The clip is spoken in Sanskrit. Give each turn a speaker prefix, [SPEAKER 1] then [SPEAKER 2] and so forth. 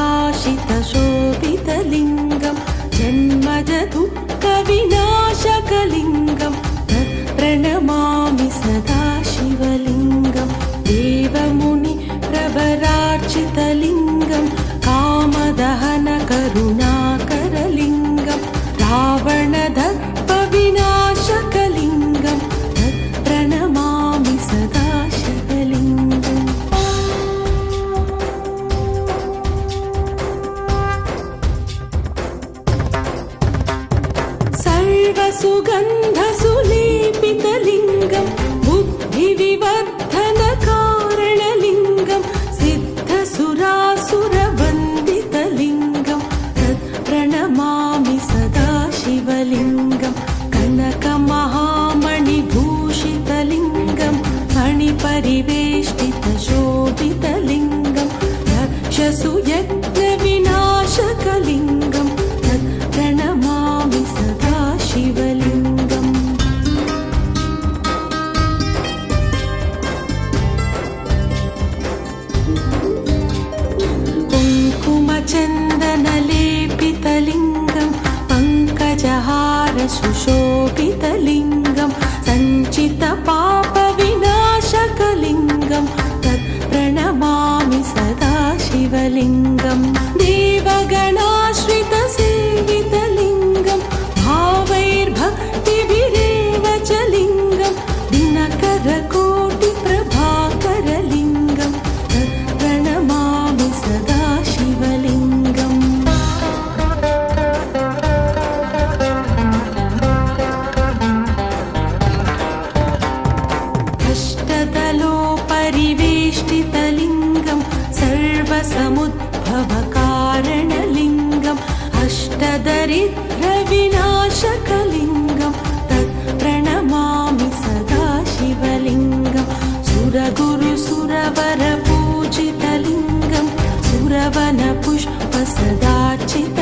[SPEAKER 1] प्रकाशितशोभितलिङ्गं जन्मजदुःखविनाशकलिङ्गं प्रणमामि सदा शिवलिङ्गं देवमुनिप्रवरार्चितलिङ्गं कामदहनकरुणाकरलिङ्गं रावणदर्पविनाशकलिङ्गं प्रणमामि सदा शिवलिङ्गम् सर्वसुगन्धसुलेपितलिङ्गं बुद्धिविवर्धनकारणलिङ्गं सिद्धसुरासुरवन्दितलिङ्गं प्रणमामि सदा शिवलिङ्गं कनकमहामणिभूषितलिङ्गं मणिपरिवेष्टितशोभितलिङ्गं यक्षसुयज्ञविनाशकलिङ्गं प्रणमामि सदा शिवलिङ्गम् कुङ्कुमचन्दनलेपितलिङ्गं पङ्कजहारसुशोभितलिङ्गं सञ्चितपापविनाशकलिङ्गं प्रणमामि सदा शिवलिङ्गं देवगणाश्रितसेवितलिङ्गं भावैर्भक्तिभिरेव च लिङ्गं दिनकरकोटिप्रभाकरलिङ्गं प्रणमामि सदा शिवलिङ्गम् अष्टदलोपरिवेष्टितलिङ्गं सर्वसमुद्भवकारणलिङ्गम् अष्टदरिद्रविनाशकलिङ्गं प्रणमामि सदा शिवलिङ्गं सुरगुरुसुरवरपूजितलिङ्गं सुरवनपुष्पसदार्चित